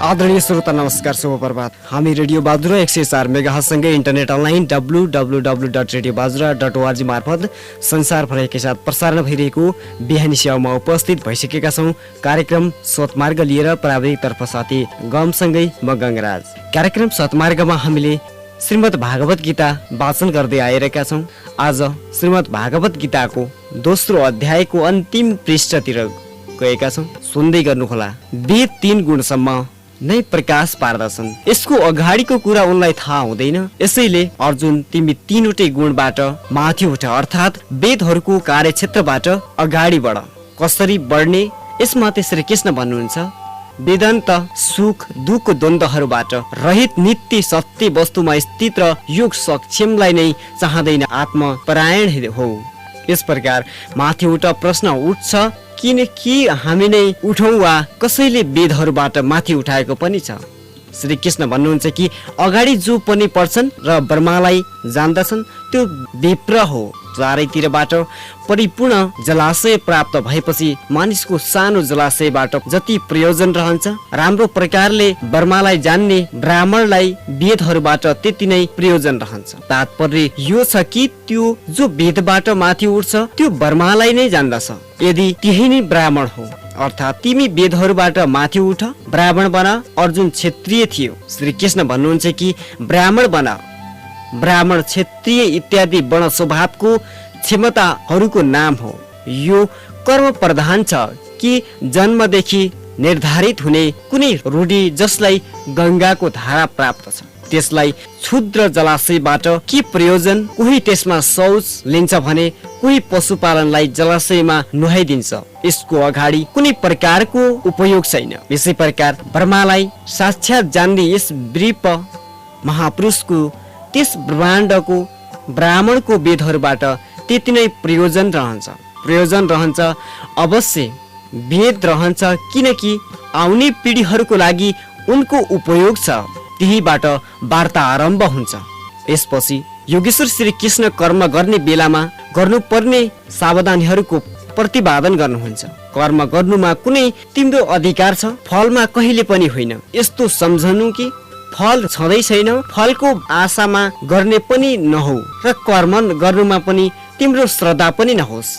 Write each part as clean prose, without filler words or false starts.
आदरणीय श्रोता नमस्कार, शुभ प्रभात। हामी रेडियो बाजुरा 104 मेगाहर्जसँगै इन्टरनेट अनलाइन www.radiobajuरा.org मार्फत संसारभरकै साथ प्रसारण भइरहेको बिहानी सेवामा उपस्थित भइसकेका छौँ। कार्यक्रम सतमार्ग लिएर प्राविधिकतर्फ साथी गमसँगै म गङ्गराज। कार्यक्रम सतमार्गमा हामीले श्रीमद् भागवत गीता वाचन गर्दै आइरहेका छौँ। आज श्रीमद् भागवत गीताको दोस्रो अध्यायको अन्तिम पृष्ठतिर गएका छौँ। सुन्दै गर्नुहोला। वेद 3 गुणसम्म नै प्रकाश पार्दछन्। यसको अगाडिको कुरा उनलाई थाहा हुँदैन। यसैले अर्जुन, तिमी 3वटै गुणबाट माथि उठ, अर्थात् वेदहरूको कार्यक्षेत्रबाट अगाडि बढ। कसरी बढ्ने? यसमा श्री कृष्ण भन्नुहुन्छ, वेदान्त सुख दुःख द्वन्द्वहरूबाट रहित नित्य सत्य वस्तुमा स्थित र योग सक्षमलाई नै चाहँदैन, आत्मपरायण हो। यस प्रकार माथि उठ प्रश्न उठ्छ, किनकि हामी नै उठौँ वा कसैले वेदहरूबाट माथि उठाएको पनि छ। श्री कृष्ण भन्नुहुन्छ कि अगाडि जो पनि पढ्छन् र ब्रह्मालाई जान्दछन् त्यो विप्र हो। चारैतिरबाट परिपूर्ण जलाशय प्राप्त भएपछि मानिसको सानो जलाशयबाट जति प्रयोजन रहन्छ, राम्रो प्रकारले ब्रह्मालाई जान्ने ब्राह्मणलाई वेदहरूबाट त्यति नै प्रयोजन रहन्छ। तात्पर्य यो छ कि त्यो जो वेदबाट माथि उठ्छ त्यो ब्रह्मालाई नै जान्दछ, यदि त्यही नै ब्राह्मण हो। अर्थात् तिमी वेदहरूबाट माथि उठ, ब्राह्मण बना। अर्जुन क्षत्रिय थियो। श्री कृष्ण भन्नुहुन्छ कि ब्राह्मण बना। ब्राह्मण, क्षत्रिय इत्यादि वर्ण स्वभावको क्षमताहरूको नाम हो। यो कर्म प्रधान छ कि जन्मदेखि निर्धारित हुने कुनै रूढी जसलाई गङ्गाको धारा प्राप्त छ त्यसलाई क्षुद्र जलाशयबाट के प्रयोजन? कोही त्यसमा शौच लिन्छ भने कोही पशुपालनलाई जलाशयमा नुहाइदिन्छ। यसको अगाडि कुनै प्रकारको उपयोग छैन। यसै प्रकार ब्रह्मालाई साक्षात जान्ने यस वृप महापुरुषको त्यस ब्रह्माण्डको ब्राह्मणको वेदहरूबाट त्यति नै प्रयोजन रहन्छ। अवश्य वेद रहन्छ, किनकि आउने पिँढीहरूको लागि उनको उपयोग छ। त्यहीबाट वार्ता आरम्भ हुन्छ। यसपछि योगेश्वर श्री कृष्ण कर्म गर्ने बेलामा गर्नुपर्ने सावधानीहरूको प्रतिपादन गर्नुहुन्छ। कर्म गर्नुमा कुनै तिम्रो अधिकार छ, फलमा कहिले पनि होइन। यस्तो सम्झनु कि फल छँदै छैन, फलको आशामा गर्ने पनि नहो र कर्म गर्नुमा पनि तिम्रो श्रद्धा पनि नहोस्।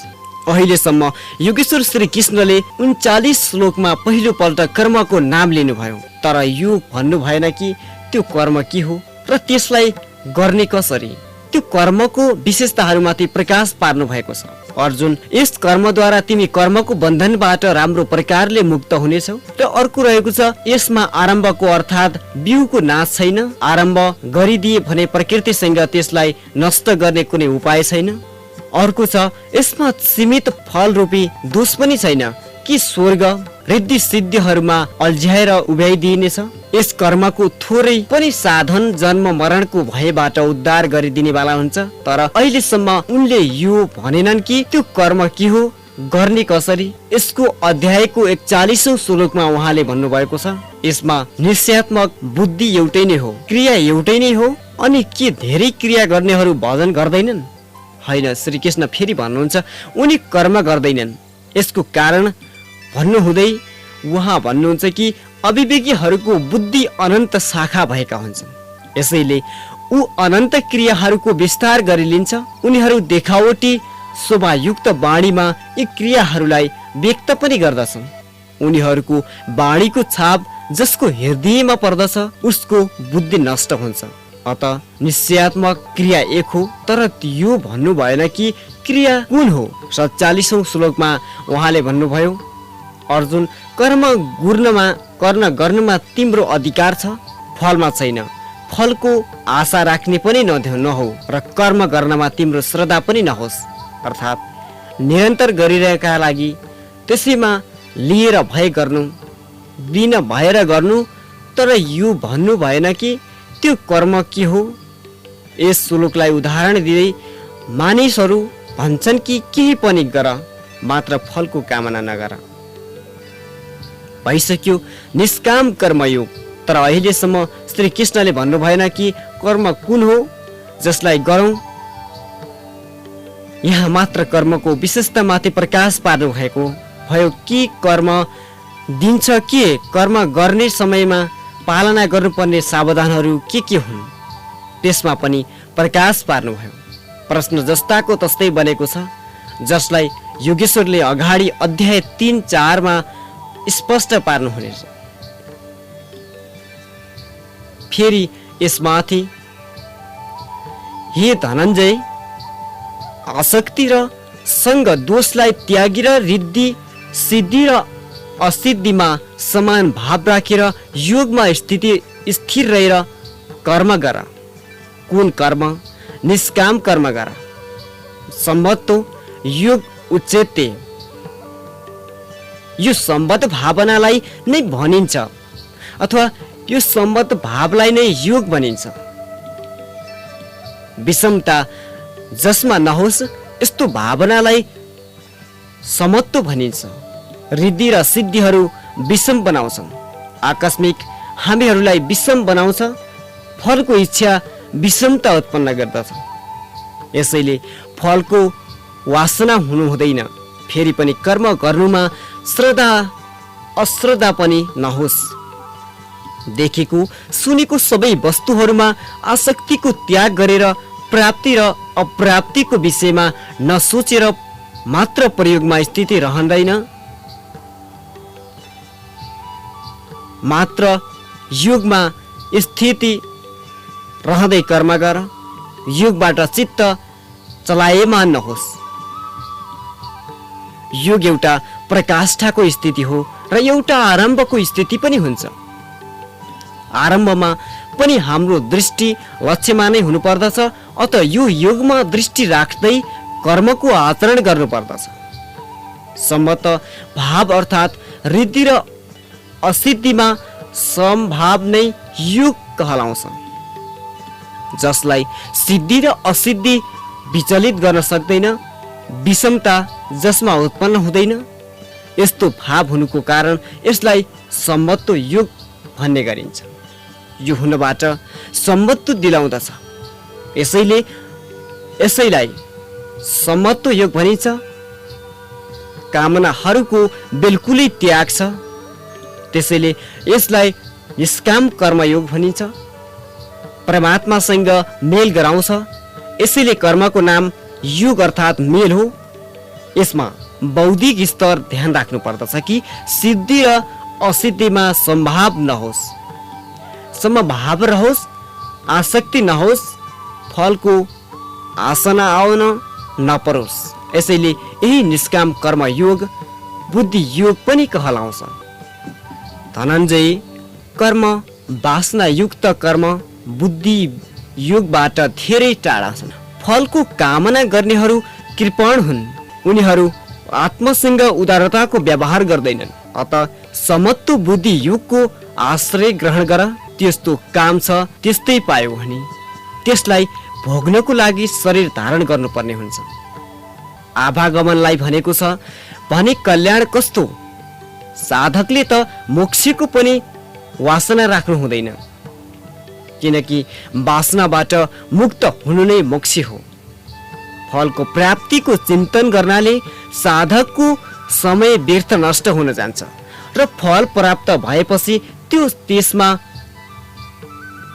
अहिलेसम्म योगेश्वर श्री कृष्णले 39 श्लोकमा पहिलो पल्ट कर्मको नाम लिनुभयो, तर यो भन्नु भएन कि त्यो कर्म के हो र त्यसलाई गर्ने कसरी। त्यो कर्मको विशेषताहरूमाथि प्रकाश पार्नु भएको छ। अर्जुन, यस कर्मद्वारा तिमी कर्मको बन्धनबाट राम्रो प्रकारले मुक्त हुनेछौ। र अर्को रहेको छ, यसमा आरम्भको अर्थात् बिउको नाश छैन। आरम्भ गरिदिए भने प्रकृतिसँग त्यसलाई नष्ट गर्ने कुनै उपाय छैन। अर्को छ, यसमा सीमित फल रूपी दोष पनि छैन कि स्वर्ग रिद्धि सिद्धिहरूमा अल्झाएर उभ्याइदिनेछ। यस कर्मको थोरै पनि साधन जन्म मरणको भयबाट उद्धार गरिदिने वाला हुन्छ। तर अहिलेसम्म उनले यो भनेनन् कि त्यो कर्म के हो, गर्ने कसरी। यसको अध्यायको 41औं श्लोकमा उहाँले भन्नुभएको छ, यसमा निश्चयात्मक बुद्धि एउटै नै हो, क्रिया एउटै नै हो। अनि के धेरै क्रिया गर्नेहरू भजन गर्दैनन्? होइन। श्री कृष्ण फेरि भन्नुहुन्छ, उनी कर्म गर्दैनन्। यसको कारण भन्नुहुँदै उहाँ भन्नुहुन्छ कि अविवेकीहरूको बुद्धि अनन्त शाखा भएका हुन्छन्। यसैले ऊ अनन्त क्रियाहरूको विस्तार गरिलिन्छ। उनीहरू देखावटी शोभायुक्त वाणीमा यी क्रियाहरूलाई व्यक्त पनि गर्दछन्। उनीहरूको वाणीको छाप जसको हृदयमा पर्दछ उसको बुद्धि नष्ट हुन्छ। अत निश्चयात्मक क्रिया एक हो, तर यो भन्नु भएन कि क्रिया कुन हो। 47औं श्लोकमा उहाँले भन्नुभयो, अर्जुन, कर्म गर्नमा तिम्रो अधिकार छ, फलमा छैन। फलको आशा राख्ने पनि नहो र कर्म गर्नमा तिम्रो श्रद्धा पनि नहोस्। अर्थात् निरन्तर गरिरहेका लागि त्यसैमा लिएर भए गर्नु, बिना भएर गर्नु। तर यो भन्नु भएन कि त्यो कर्म के हो। यस श्लोकलाई उदाहरण दिँदै मानिसहरू भन्छन् कि केही पनि गर, मात्र फलको कामना नगर। भइसक्यो निष्काम कर्मयोग। तर अहिलेसम्म श्री कृष्णले भन्नु भएन कि कर्म कुन हो जसलाई गरौँ। यहाँ मात्र कर्मको विशेषतामाथि प्रकाश पार्नु भएको भयो कि कर्म दिन्छ के कर्म गर्ने समयमा पालना गर्नुपर्ने सावधानहरू के हुन्, त्यसमा पनि प्रकाश पार्नुभयो। प्रश्न जस्ताको तस्तै बनेको छ, जसलाई योगेश्वरले अगाडि अध्याय 3-4 स्पष्ट पार्नुहुनेछ। फेरि यसमाथि, हे धनञ्जय, आसक्ति र सङ्ग दोषलाई त्यागी र रिद्धि सिद्धि र असिद्धिमा समान भाव राखेर योगमा स्थिर रहेर कर्म गर। कुन कर्म? निष्काम कर्म गर। सम्बत्तो योग उच्चते। यो सम्बद्ध भावनालाई नै भनिन्छ, अथवा यो सम्बद्ध भावलाई नै योग भनिन्छ। विषमता जसमा नहोस् यस्तो भावनालाई समत्व भनिन्छ। रिद्धि र सिद्धिहरू विषम बनाउँछन्। आकस्मिक हामीहरूलाई विषम बनाउँछ। फलको इच्छा विषमता उत्पन्न गर्दछ। यसैले फलको वासना हुनु हुँदैन। फेरि पनि कर्म गर्नुमा श्रद्धा अश्रद्धा पनि नहोस्। देखेको सुनेको सबै वस्तुहरूमा आसक्तिको त्याग गरेर प्राप्ति र अप्राप्तिको विषयमा नसोचेर मात्र प्रयोगमा स्थिति रहँदैन। मात्र योगमा स्थिति रहँदै कर्म गर। योगबाट चित्त चलायमान नहोस्। योग एउटा प्रकाष्ठाको स्थिति हो र एउटा आरम्भको स्थिति पनि हुन्छ। आरम्भमा पनि हाम्रो दृष्टि लक्ष्यमा नै हुनुपर्दछ। अत यो योगमा दृष्टि राख्दै कर्मको आचरण गर्नुपर्दछ। सम्मत भाव अर्थात् रिद्धि र असिद्धिमा समभाव नै योग कहलाउँछ। जसलाई सिद्धि र असिद्धि विचलित गर्न सक्दैन, विषमता जसमा उत्पन्न हुँदैन, यस्तो भाव हुनुको कारण यसलाई सम्मत्व योग भन्ने गरिन्छ। यो हुनबाट सम्मत्व दिलाउँदछ। यसैलाई सम्मत्व योग भनिन्छ। कामनाहरूको बिल्कुलै त्याग छ। त्यसैले यसलाई निष्काम कर्मयोग भनिन्छ। परमात्मासँग मेल गराउँछ। यसैले कर्मको नाम योग अर्थात् मेल हो। यसमा बौद्धिक स्तर ध्यान राख्नु पर्दछ कि सिद्धि र असिद्धिमा सम्भाव नहोस्, समभाव रहोस्, आसक्ति नहोस्, फलको आसना आउन नपरोस्। यसैले यही निष्काम कर्म योग बुद्धि योग पनि कहलाउँछ। धनञ्जय, कर्म वासना युक्त कर्म बुद्धि योगबाट धेरै टाढा छन्। फलको कामना गर्नेहरू कृपण हुन्। उनीहरू आत्मसँग उदारताको व्यवहार गर्दैनन्। अत समत्व बुद्धि योगको आश्रय ग्रहण गर। त्यस्तो काम छ त्यस्तै पायो भने त्यसलाई भोग्नको लागि शरीर धारण गर्नुपर्ने हुन्छ। आवागमनलाई भनेको छ भने कल्याण कस्तो? साधकले त मोक्षको पनि वासना राख्नु हुँदैन, किनकि वासनाबाट मुक्त हुनु नै मोक्ष हो। फलको प्राप्तिको चिन्तन गर्नाले साधकको समय व्यर्थ नष्ट हुन जान्छ र फल प्राप्त भएपछि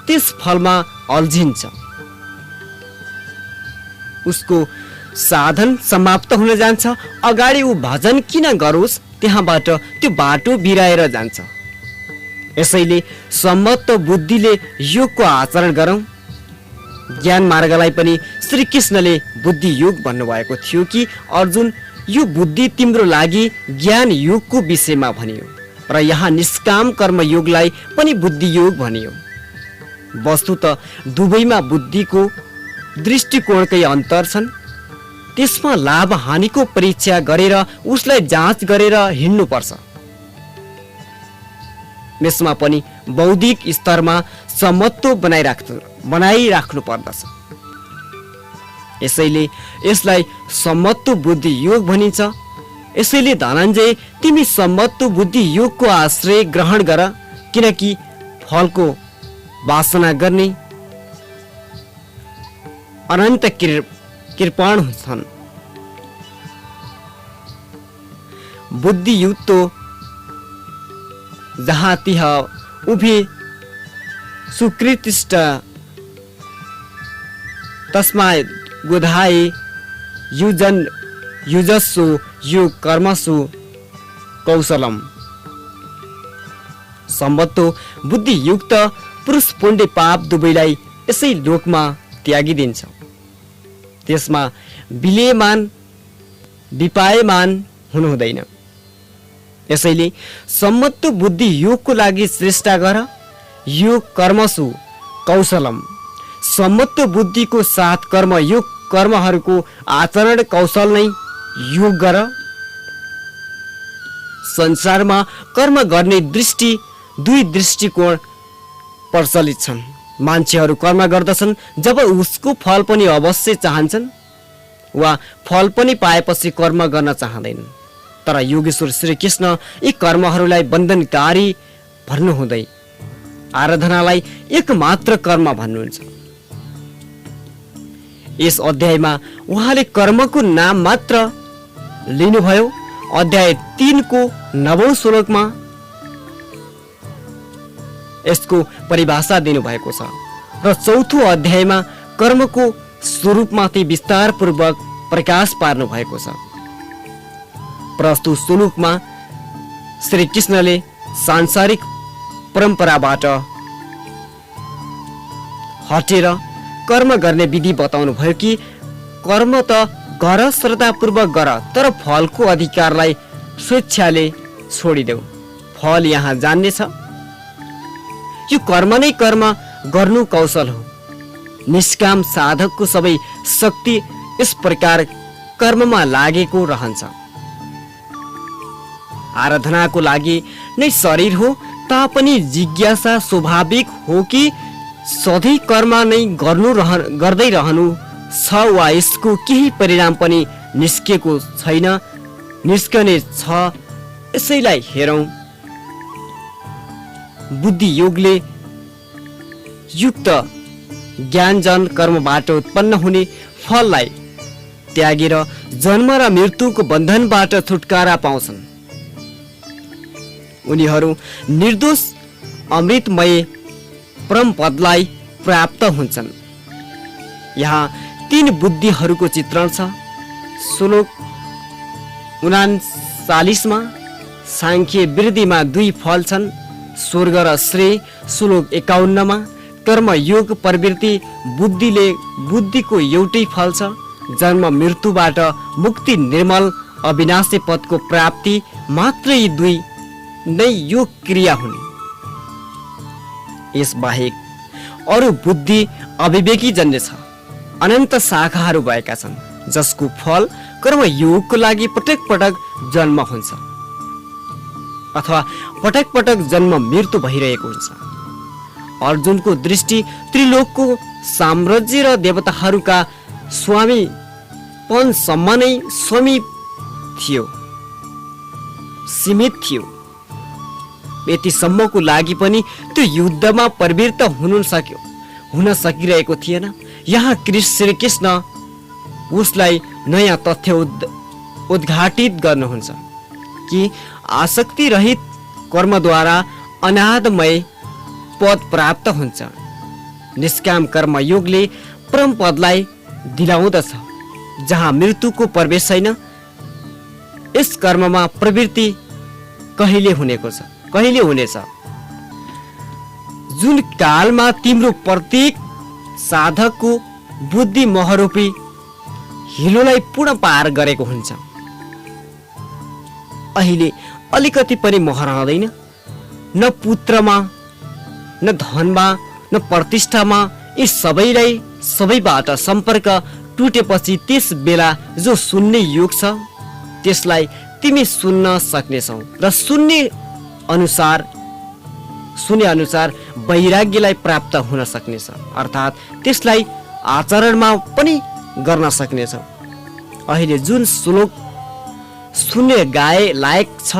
त्यस फलमा अल्झिन्छ। उसको साधन समाप्त हुन जान्छ। अगाडि ऊ भजन किन गरोस्, त्यहाँबाट त्यो बाटो बिराएर जान्छ। यसैले सम्मत बुद्धिले योगको आचरण गरौँ। ज्ञान मार्गलाई पनि श्री कृष्णले बुद्धि योग भन्नुभएको थियो कि अर्जुन, यो बुद्धि तिम्रो लागि ज्ञान योगको विषयमा भनियो र यहाँ निष्काम कर्म योगलाई पनि बुद्धि योग भनियो। वस्तुत दुवैमा बुद्धिको दृष्टिकोणकै अन्तर छन्। त्यसमा लाभ हानिको परीक्षा गरेर उसलाई जाँच गरेर हिँड्नुपर्छ। यसमा पनि बौद्धिक स्तरमा समत्व बनाइराख्नु पर्दछ। यसैले यसलाई समत्व बुद्धि योग भनिन्छ। यसैले धनञ्जय, तिमी समत्व बुद्धि योगको आश्रय ग्रहण गर, किनकि फलको वासना गर्ने अनन्त कृपण छन्। बुद्धियुक्त जहाँ तिह उभि सुकृतिष्ट तस्मा गोधाई युजस्सु यु कर्मसु कौशलम। सम्बत्तो बुद्धियुक्त पुरुष पुण्य पाप दुवैलाई यसै लोकमा त्यागिदिन्छ। त्यसमा विपायमान हुनु हुँदैन। यसैले सम्मत्तो बुद्धि योगको लागि चेष्टा गर। यो कर्मसु कौशलम। सम्मत्तो बुद्धिको साथ कर्मयोग कर्महरूको आचरण कौशल नै योग गर। संसारमा कर्म गर्ने दुई दृष्टिकोण प्रचलित छन्। मान्छेहरू कर्म गर्दछन् जब उसको फल पनि अवश्य चाहन्छन् वा फल पनि पाएपछि कर्म गर्न चाहँदैनन्। तर योगेश्वर श्रीकृष्ण यी कर्महरूलाई बन्धनकारी भन्नु हुँदै आराधनालाई एकमात्र कर्म भन्नुहुन्छ। यस अध्यायमा उहाँले कर्मको नाम मात्र लिनुभयो। अध्याय 3 को 9औं श्लोकमा यसको परिभाषा दिनुभएको छ र 4थो अध्यायमा कर्मको स्वरूपमाथि विस्तारपूर्वक प्रकाश पार्नु भएको छ। प्रस्तुत श्लोकमा श्री कृष्णले सांसारिक परम्पराबाट हटेर कर्म गर्ने विधि बताउनु भयो कि कर्म त गर, श्रद्धापूर्वक गर, तर फलको अधिकारलाई स्वेच्छाले छोडिदेऊ। फल यहाँ जान्ने छ। यो कर्म नै कर्म गर्नु कौशल हो। निष्काम साधकको सबै शक्ति यस प्रकार कर्ममा लागेको रहन्छ। आराधनाको लागि नै शरीर हो तापनि जिज्ञासा स्वाभाविक हो कि सधैँ कर्म नै गर्दै रहनु छ वा यसको केही परिणाम पनि निस्केको छैन, निस्कने छ। यसैलाई हेरौँ। बुद्धि योगले युक्त ज्ञानजन कर्मबाट उत्पन्न हुने फललाई त्यागेर जन्म र मृत्युको बन्धनबाट छुटकारा पाउँछन्। उनीहरू निर्दोष अमृतमय परम पदलाई प्राप्त हुन्छन्। यहाँ 3 बुद्धिहरूको चित्रण छ। श्लोक 39 मा सांख्य वृद्धिमा 2 फल छन्, स्वर्ग र श्रेय। श्लोक 51 मा कर्मयोग प्रवृत्ति बुद्धिको एउटै फल छ। जन्म मृत्युबाट मुक्ति, निर्मल अविनाशी पदको प्राप्ति मात्र यी 2 नै योग क्रिया हुन्। यस बाहेक अरू बुद्धि अविवेकी जन्य छ। अनन्त शाखाहरू भएका छन् जसको फल कर्मयोगको लागि पटक पटक जन्म हुन्छ अथवा पटक पटक जन्म मृत्यु भइरहेको हुन्छ। अर्जुनको दृष्टि त्रिलोकको साम्राज्य र देवताहरूका स्वामीपनसम्म नै सीमित थियो। यतिसम्मको लागि पनि त्यो युद्धमा प्रवृत्त हुन सकिरहेको थिएन। यहाँ श्री कृष्ण उसलाई नयाँ तथ्य उद्घाटित गर्नुहुन्छ कि आसक्ति रहित कर्मद्वारा अनादमय पद प्राप्त हुन्छ। निष्काम कर्मयोगले परम पदलाई दिलाउँदछ जहाँ मृत्युको प्रवेश छैन। यस कर्ममा प्रवृत्ति कहिले हुनेछ। जुन कालमा तिम्रो प्रत्येक साधकको बुद्धि महरूपी हिलोलाई पूर्ण पार गरेको हुन्छ। अहिले अलिकति पनि मोह रहँदैन, न पुत्रमा, न धनमा, न प्रतिष्ठामा। यी सबैबाट सम्पर्क टुटेपछि त्यस बेला जो सुन्ने योग छ त्यसलाई तिमी सुन्न सक्नेछौ र सुन्ने अनुसार वैराग्यलाई प्राप्त हुन सक्नेछ, अर्थात् त्यसलाई आचरणमा पनि गर्न सक्नेछौ। अहिले जुन श्लोक सुन्ने लायक छ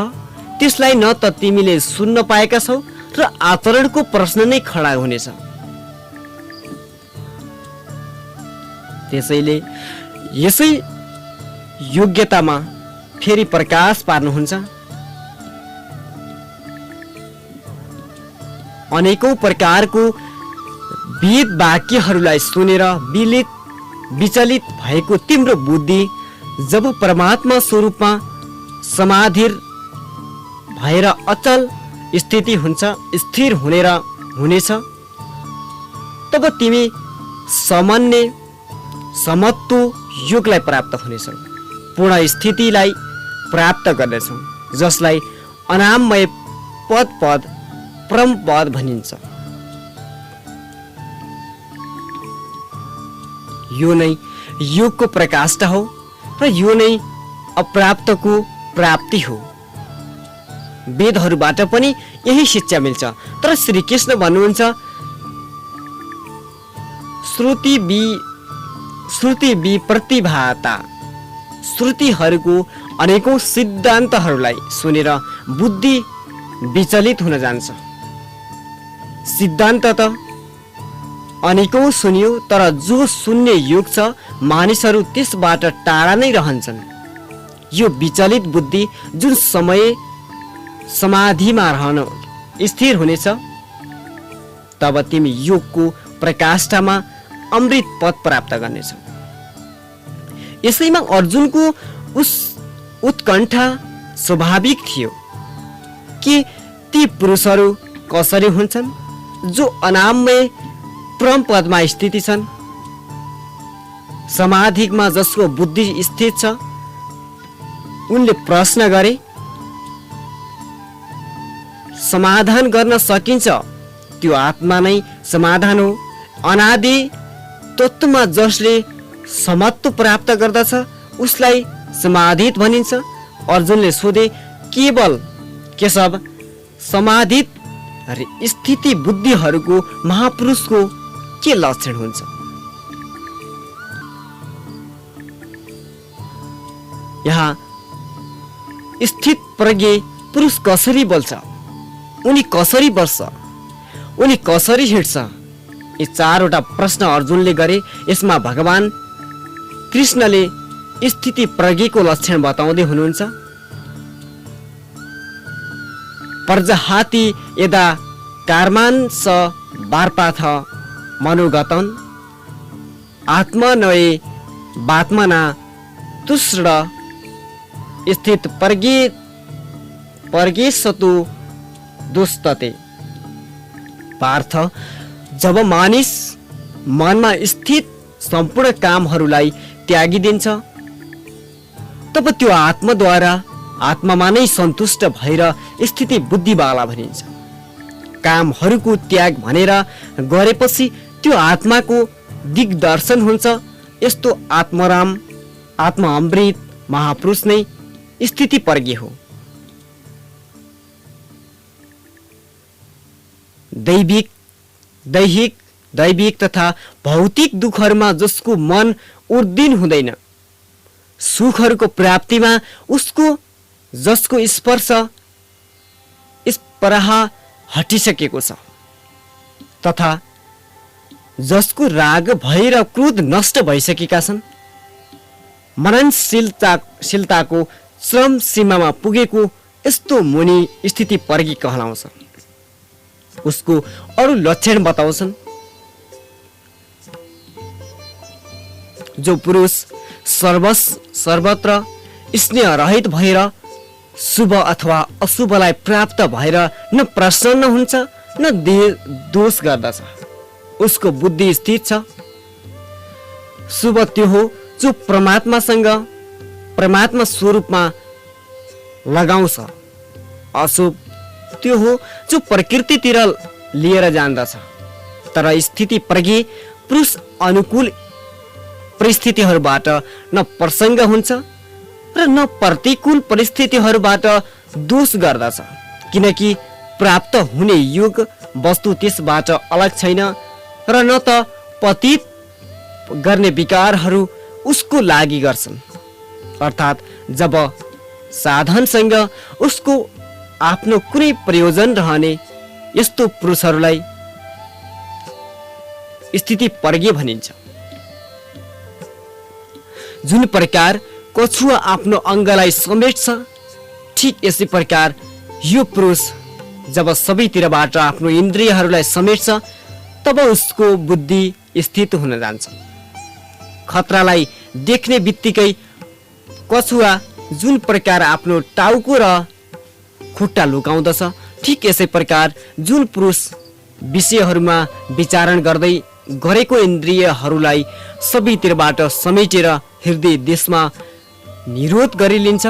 त्यसलाई न त तिमीले सुन्न पाएका छौ र आचरणको प्रश्न नै खडा हुनेछ। त्यसैले यसै योग्यतामा फेरि प्रकाश पार्नुहुन्छ। अनेकौं प्रकारको वेद वाक्यहरूलाई सुनेर विचलित भएको तिम्रो बुद्धि जब परमात्मा स्वरूपमा समाधिर भएर अचल स्थिति हुन्छ, स्थिर हुनेछ, तब तिमी समत्व योगलाई प्राप्त हुनेछौ, पूर्ण स्थितिलाई प्राप्त गर्नेछौ, जसलाई अनामय पद परम पद भनिन्छ। यो नै योगको प्रकाष्ठा हो र यो नै अप्राप्तको प्राप्ति हो। वेदहरूबाट पनि यही शिक्षा मिल्छ, तर श्री कृष्ण भन्नुहुन्छ श्रुति विप्रतिभाता, श्रुतिहरूको अनेकौं सिद्धान्तहरूलाई सुनेर बुद्धि विचलित हुन जान्छ। सिद्धान्त त अनेकौं सुनियो, तर जो सुन्ने योग छ मानिसहरू त्यसबाट टाढा नै रहन्छन्। यो विचलित बुद्धि जुन समय समाधिमा रहन स्थिर हुनेछ, तब तिमी योगको प्रकाष्ठामा अमृत पद प्राप्त गर्नेछौ। यसैमा अर्जुनको उत्कण्ठा स्वाभाविक थियो कि ती पुरुषहरू कसरी हुन्छन् जो अनामय परम पदमा स्थित छन्, समाधिमा जसको बुद्धि स्थित छ। उनले प्रश्न गरे, समाधान गर्न सकिन्छ, त्यो आत्मा नै समाधान हो। अनादि तत्त्वमा जसले समत्व प्राप्त गर्दछ उसलाई समाधित भनिन्छ। अर्जुनले सोधे, केशव समाधित स्थिति बुद्धिहरूको महापुरुषको के लक्षण हुन्छ? यहाँ स्थित प्रज्ञ पुरुष कसरी बोल्छ, उनी कसरी बस्छ, उनी कसरी हिँड्छ, यी चारवटा प्रश्न अर्जुनले गरे। यसमा भगवान कृष्णले स्थिति प्रज्ञको लक्षण बताउँदै हुनुहुन्छ। प्रजहाति यदा कार्मान स वार्पाथ मनोगतन आत्मनये बात्मना तुष्ण स्थित प्रज्ञेशतु दुस्तते। पार्थ, जब मानिस मनमा स्थित सम्पूर्ण कामहरूलाई त्यागिदिन्छ, तब त्यो आत्मामा नै सन्तुष्ट भएर स्थिति बुद्धिवाला भनिन्छ। कामहरूको त्याग भनेर गरेपछि त्यो आत्माको दिग्दर्शन हुन्छ। यस्तो आत्मा अमृत महापुरुष नै स्थिति प्रज्ञ हो। दैहिक तथा भौतिक दुखहरूमा जसको मन उद्दिन हुँदैन, सुखहरूको प्राप्तिमा जसको स्पर्ह हटिसकेको छ, तथा जसको राग भय र क्रोध नष्ट भइसकेका छन्, मननशीलताको चरम सीमामा पुगेको यस्तो मुनि स्थिति प्रज्ञ कहलाउँछ। उसको अरू लक्षण बताउँछन्। जो पुरुष सर्वत्र स्नेह रहित भएर शुभ अथवा अशुभलाई प्राप्त भएर न प्रसन्न हुन्छ न दोष गर्दछ, उसको बुद्धि स्थित छ। शुभ त्यो हो जो परमात्मा स्वरूपमा लगाउँछ। अशुभ त्यो हो जो प्रकृतितिर लिएर जान्दछ। तर स्थिति प्रज्ञ पुरुष अनुकूल परिस्थितिहरूबाट न प्रसङ्ग हुन्छ र न प्रतिकूल परिस्थितिहरूबाट दोष गर्दछ, किनकि प्राप्त हुने योग वस्तु त्यसबाट अलग छैन र न त पतित गर्ने विकारहरू उसको लागि गर्छन्। अर्थात् जब साधनसँग उसको आफ्नो कुनै प्रयोजन रहने यस्तो पुरुषहरूलाई स्थिति प्रज्ञ भनिन्छ। जुन प्रकार कछुवा आफ्नो अङ्गलाई समेट्छ, ठिक यसै प्रकार यो पुरुष जब सबैतिरबाट आफ्नो इन्द्रियहरूलाई समेट्छ तब उसको बुद्धि स्थित हुन जान्छ। खतरालाई देख्ने बित्तिकै कछुवा जुन प्रकार आफ्नो टाउको र खुट्टा लुकाउँदछ, ठिक यसै प्रकार जुन पुरुष विषयहरूमा विचारण गर्दै गरेको इन्द्रियहरूलाई सबैतिरबाट समेटेर हृदय देशमा निरोध गरिलिन्छ,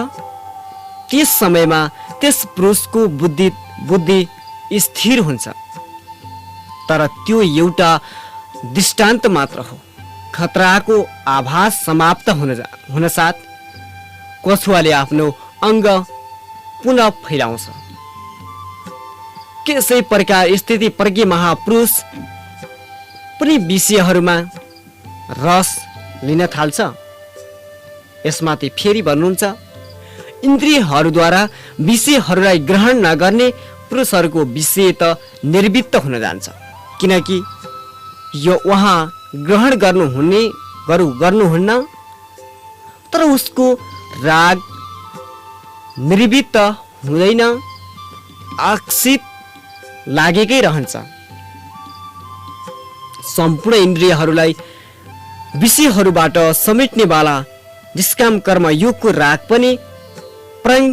त्यस समयमा त्यस पुरुषको बुद्धि स्थिर हुन्छ। तर त्यो एउटा दृष्टान्त मात्र हो। खतराको आभास समाप्त हुनसाथ कछुवाले आफ्नो अङ्ग पुनः फैलाउँछ। यसै प्रकार स्थिति प्रज्ञ महापुरुष पनि विषयहरूमा रस लिन थाल्छ। यसमाथि फेरि भन्नुहुन्छ, इन्द्रियहरूद्वारा विषयहरूलाई ग्रहण नगर्ने पुरुषहरूको विषय त निर्वृत्त हुन जान्छ, किनकि यो उहाँ ग्रहण गर्नुहुन्न, तर उसको राग निर्वृत्त हुँदैन, आकर्षित लागेकै रहन्छ। सम्पूर्ण इन्द्रियहरूलाई विषयहरूबाट समेट्नेवाला निष्काम कर्म योगको राग पनि परम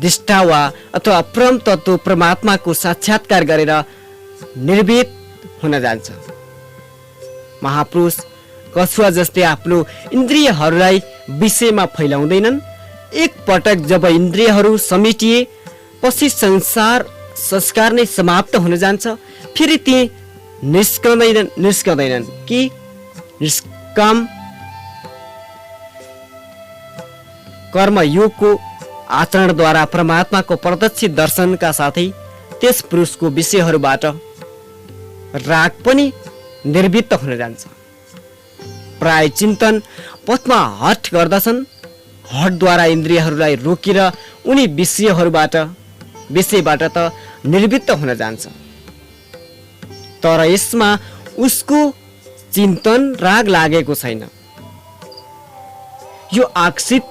दिष्टा वा अथवा परम तत्त्व परमात्माको साक्षात्कार गरेर निर्भीत हुन जान्छ। महापुरुष कछुवा जस्तै आफ्नो इन्द्रियहरूलाई विषयमा फैलाउँदैनन्। एक पटक जब इन्द्रियहरू समेटिए पछि संस्कार नै समाप्त हुन जान्छ। फेरि ती निस्कँदैनन् कि निष्काम कर्मयोगको आचरणद्वारा परमात्माको प्रत्यक्ष दर्शनका साथै त्यस पुरुषको विषयहरूबाट राग पनि निर्वृत्त हुन जान्छ। प्राय चिन्तन पथमा हट गर्दछन्। हटद्वारा इन्द्रियहरूलाई रोकेर उनी विषयबाट त निर्वृत्त हुन जान्छ, तर यसमा उसको चिन्तन राग लागेको छैन। यो आश्रित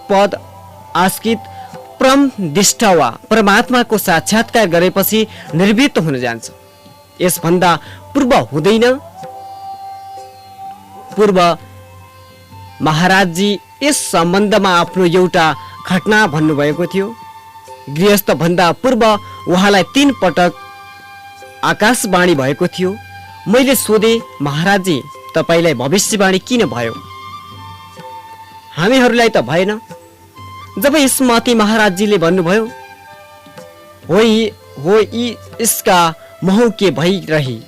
परम दिष्टा वा परमात्माको साक्षात्कार गरेपछि निर्वृत्त हुन जान्छ। यसभन्दा पूर्व हुँदैन। पूर्व महाराजजी यस सम्बन्धमा आफ्नो एउटा घटना भन्नुभएको थियो। गृहस्थ भन्दा पूर्व उहाँलाई 3 पटक आकाशवाणी भएको थियो। मैले सोधे, महाराजजी तपाईलाई भविष्यवाणी किन भयो? हामीहरूलाई त भएन। जब यसमाथि महाराजजीले भन्नुभयो, हो इसका महु के भई रही,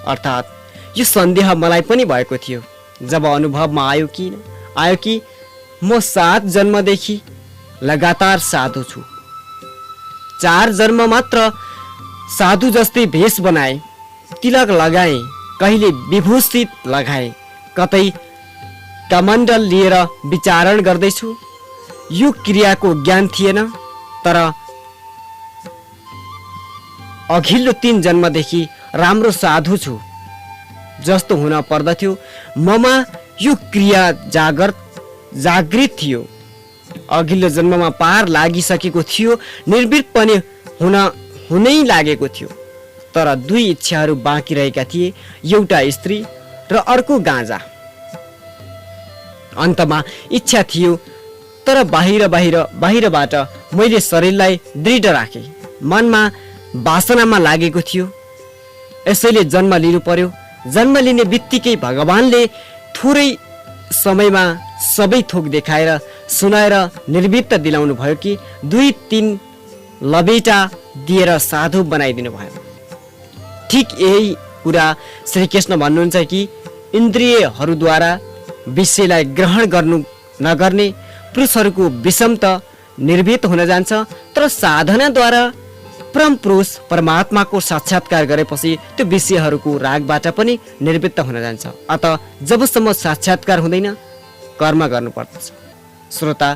अर्थात् यो सन्देह मलाई पनि भएको थियो। जब अनुभवमा आयो कि म 7 जन्मदेखि लगातार साधु छु। 4 जन्म मात्र साधु जस्तै भेष बनाए, तिलक लगाए, कहिले विभूषित लगाए, कतै कमण्डल लिएर विचारण गर्दैछु। यो क्रियाको ज्ञान थिएन, तर अघिल्लो 3 जन्मदेखि राम्रो साधु छु जस्तो हुन पर्दथ्यो। ममा यो क्रिया जागृत थियो। अघिल्लो जन्ममा पार लागिसकेको थियो, निर्वृत्त पनि हुनै लागेको थियो। तर 2 इच्छाहरू बाँकी रहेका थिए, एउटा स्त्री र अर्को गाँजा। अन्तमा इच्छा थियो, तर बाहिरबाट मैले शरीरलाई दृढ राखेँ। मनमा वासनामा लागेको थियो, यसैले जन्म लिनु पर्यो। जन्म लिने बित्तिकै भगवानले थोरै समयमा सबै थोक देखाएर सुनाएर निर्वृत्त दिलाउनु भयो कि 2-3 लबेटा दिएर साधु बनाइदिनु भयो। ठिक यही कुरा श्रीकृष्ण भन्नुहुन्छ कि इन्द्रियहरूद्वारा विषयलाई ग्रहण नगर्ने पुरुषहरूको विषम त निर्वृत्त हुन जान्छ, तर साधनाद्वारा परम पुरुष परमात्माको साक्षात्कार गरेपछि त्यो विषयहरूको रागबाट पनि निर्वृत्त हुन जान्छ। अत जबसम्म साक्षात्कार हुँदैन, कर्म गर्नुपर्दछ। श्रोता,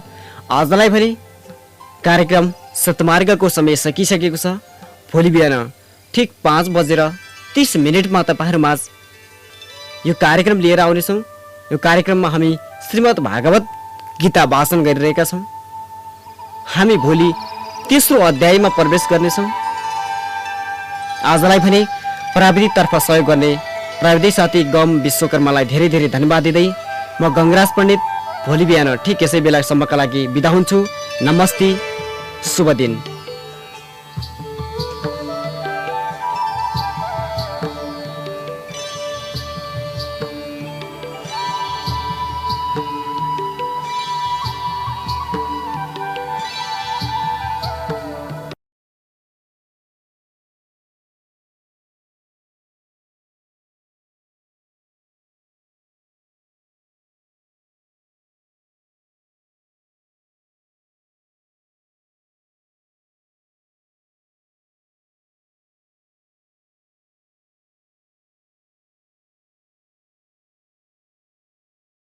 आजलाई भने कार्यक्रम सतमार्गको समय सकिसकेको छ। भोलि बिहान ठिक 5:30 तपाईँहरूमाझ यो कार्यक्रम लिएर आउनेछौँ। यो कार्यक्रममा हामी श्रीमद् भागवत गीता वाचन गरिरहेका छौँ। हामी भोलि 3रो अध्यायमा प्रवेश गर्नेछौँ। आजलाई भने प्राविधिकतर्फ सहयोग गर्ने प्राविधिक साथी गम विश्वकर्मालाई धेरै धेरै धन्यवाद दिँदै म गंगराज पण्डित भोलि बिहान ठिक यसै बेलासम्मका लागि बिदा हुन्छु। नमस्ते, शुभ दिन।